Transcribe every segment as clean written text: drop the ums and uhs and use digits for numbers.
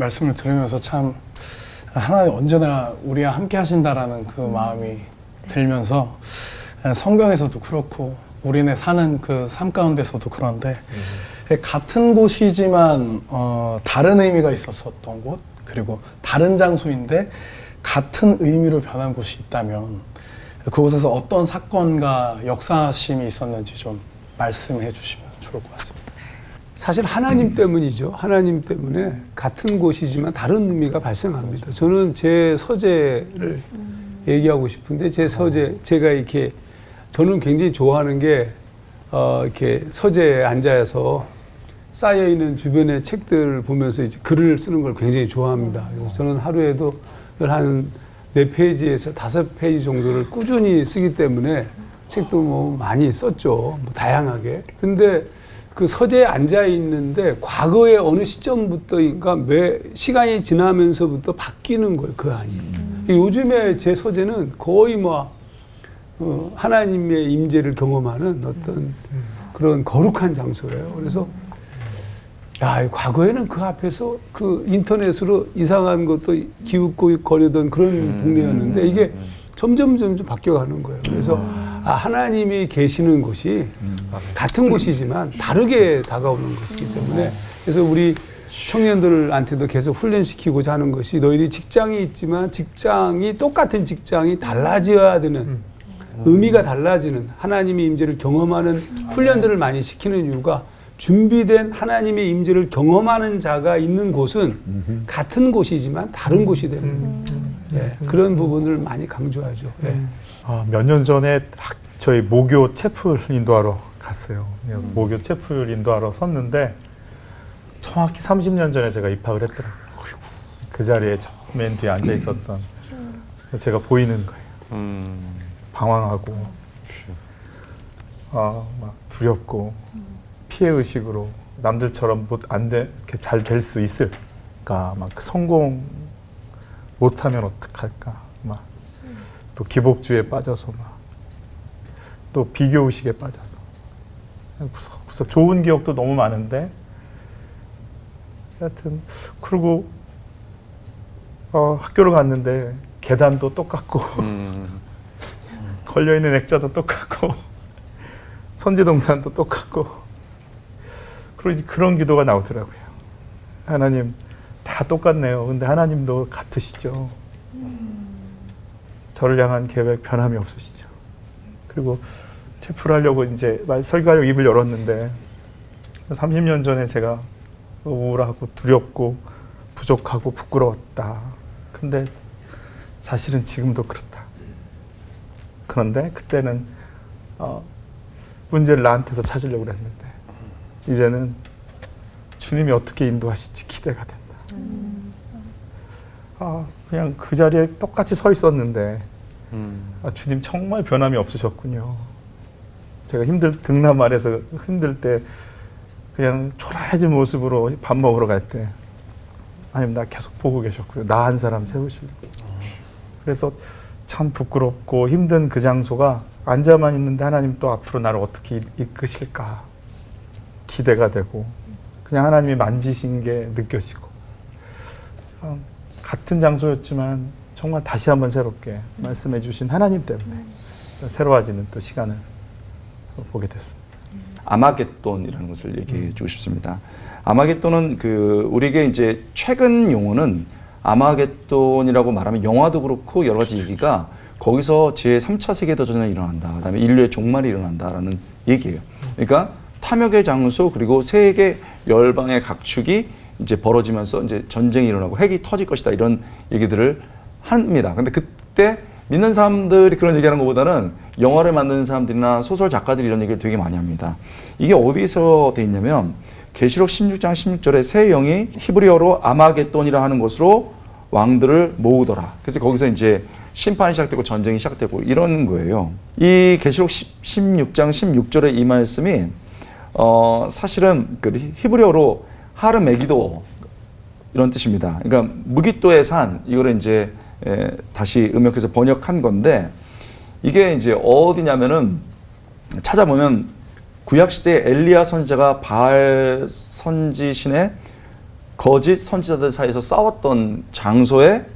말씀을 들으면서 참 하나님 언제나 우리와 함께 하신다라는 그 마음이 들면서 성경에서도 그렇고 우리네 사는 그 삶 가운데서도 그런데 같은 곳이지만 다른 의미가 있었었던 곳 그리고 다른 장소인데 같은 의미로 변한 곳이 있다면 그곳에서 어떤 사건과 역사심이 있었는지 좀 말씀해 주시면 좋을 것 같습니다. 사실 하나님 때문이죠. 하나님 때문에 같은 곳이지만 다른 의미가 발생합니다. 저는 제 서재를 얘기하고 싶은데 제 서재 제가 이렇게 저는 굉장히 좋아하는 게 이렇게 서재에 앉아서 쌓여 있는 주변의 책들을 보면서 이제 글을 쓰는 걸 굉장히 좋아합니다. 그래서 저는 하루에도 한 4페이지에서 5페이지 정도를 꾸준히 쓰기 때문에 책도 뭐 많이 썼죠. 뭐 다양하게. 근데 그 서재에 앉아 있는데 과거의 어느 시점부터인가 매 시간이 지나면서부터 바뀌는 거예요. 그 안이. 요즘에 제 서재는 거의 뭐 하나님의 임재를 경험하는 어떤 그런 거룩한 장소예요. 그래서 야, 과거에는 그 앞에서 그 인터넷으로 이상한 것도 기웃고 거리던 그런 동네였는데 이게 점점 바뀌어가는 거예요. 그래서 하나님이 계시는 곳이 같은 곳이지만 다르게 다가오는 것이기 때문에 그래서 우리 청년들한테도 계속 훈련시키고자 하는 것이 너희들이 직장이 있지만 직장이 똑같은 직장이 달라져야 되는 의미가 달라지는 하나님의 임재를 경험하는 훈련들을 많이 시키는 이유가 준비된 하나님의 임재를 경험하는 자가 있는 곳은 같은 곳이지만 다른 곳이 되는 그런 부분을 많이 강조하죠. 몇 년 전에 저희 모교 채플 인도하러 갔어요. 모교 채플 인도하러 섰는데 정확히 30년 전에 제가 입학을 했더라고요. 그 자리에 맨 뒤에 앉아 있었던 제가 보이는 거예요. 방황하고 막 두렵고 피해의식으로 남들처럼 이렇게 잘 될 수 있을까 막 성공 못하면 어떡할까 막 또 기복주의에 빠져서 막 또 비교의식에 빠져서 구석구석 좋은 기억도 너무 많은데 하여튼 그리고 학교를 갔는데 계단도 똑같고 걸려있는 액자도 똑같고 선지동산도 똑같고 그런 기도가 나오더라고요. 하나님 다 똑같네요. 근데 하나님도 같으시죠. 저를 향한 계획 변함이 없으시죠. 그리고 채플하려고 이제 설교하려고 입을 열었는데 30년 전에 제가 우울하고 두렵고 부족하고 부끄러웠다. 근데 사실은 지금도 그렇다. 그런데 그때는 문제를 나한테서 찾으려고 했는데 이제는 주님이 어떻게 인도하실지 기대가 된다. 그냥 그 자리에 똑같이 서 있었는데 주님 정말 변함이 없으셨군요. 제가 등남 아래서 힘들 때 그냥 초라해진 모습으로 밥 먹으러 갈 때 하나님 나 계속 보고 계셨고요. 나 한 사람 세우시려고. 그래서 참 부끄럽고 힘든 그 장소가 앉아만 있는데 하나님 또 앞으로 나를 어떻게 이끄실까 기대가 되고 그냥 하나님이 만지신 게 느껴지고 같은 장소였지만 정말 다시 한번 새롭게 말씀해 주신 하나님 때문에 새로워지는 또 시간을 보게 됐습니다. 아마겟돈이라는 것을 얘기해 주고 싶습니다. 아마겟돈은 우리에게 이제 최근 용어는 아마겟돈이라고 말하면 영화도 그렇고 여러 가지 얘기가 거기서 제3차 세계대전이 일어난다. 그다음에 인류의 종말이 일어난다라는 얘기예요. 그러니까 탐욕의 장소 그리고 세계 열방의 각축이 이제 벌어지면서 이제 전쟁이 일어나고 핵이 터질 것이다 이런 얘기들을 합니다. 근데 그때 믿는 사람들이 그런 얘기하는 것보다는 영화를 만드는 사람들이나 소설 작가들이 이런 얘기를 되게 많이 합니다. 이게 어디서 돼 있냐면 계시록 16장 16절에 새 영이 히브리어로 아마겟돈이라 하는 것으로 왕들을 모으더라. 그래서 거기서 이제 심판이 시작되고 전쟁이 시작되고 이런 거예요. 이 계시록 16장 16절의 이 말씀이 사실은 그 히브리어로 하르메기도 이런 뜻입니다. 그러니까 무기또의 산 이거를 이제 다시 음역해서 번역한 건데 이게 이제 어디냐면은 찾아보면 구약 시대에 엘리야 선지자가 바알 선지 신의 거짓 선지자들 사이에서 싸웠던 장소에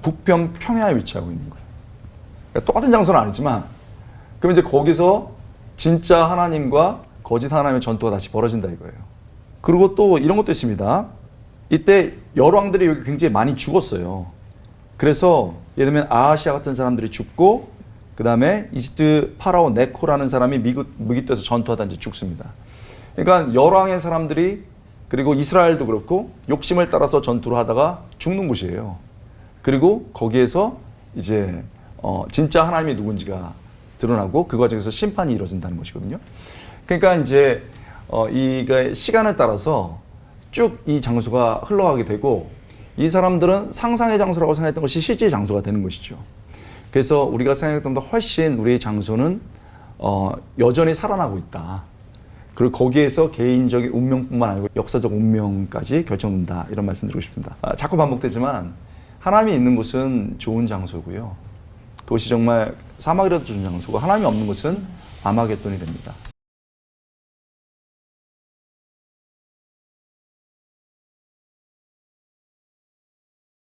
북편 평야에 위치하고 있는 거예요. 그러니까 똑같은 장소는 아니지만 그럼 이제 거기서 진짜 하나님과 거짓 하나님의 전투가 다시 벌어진다 이거예요. 그리고 또 이런 것도 있습니다. 이때 열왕들이 여기 굉장히 많이 죽었어요. 그래서 예를 들면 아하시아 같은 사람들이 죽고 그 다음에 이집트 파라오 네코라는 사람이 미깃도에서 전투하다 이제 죽습니다. 그러니까 열왕의 사람들이 그리고 이스라엘도 그렇고 욕심을 따라서 전투를 하다가 죽는 곳이에요. 그리고 거기에서 이제 진짜 하나님이 누군지가 드러나고 그 과정에서 심판이 이루어진다는 것이거든요. 그러니까 이제 이 시간을 따라서 쭉 이 장소가 흘러가게 되고 이 사람들은 상상의 장소라고 생각했던 것이 실제 장소가 되는 것이죠. 그래서 우리가 생각했던 것보다 훨씬 우리의 장소는 여전히 살아나고 있다. 그리고 거기에서 개인적인 운명뿐만 아니고 역사적 운명까지 결정된다. 이런 말씀 드리고 싶습니다. 자꾸 반복되지만 하나님이 있는 곳은 좋은 장소고요. 그것이 정말 사막이라도 좋은 장소고 하나님이 없는 곳은 아마겟돈이 됩니다.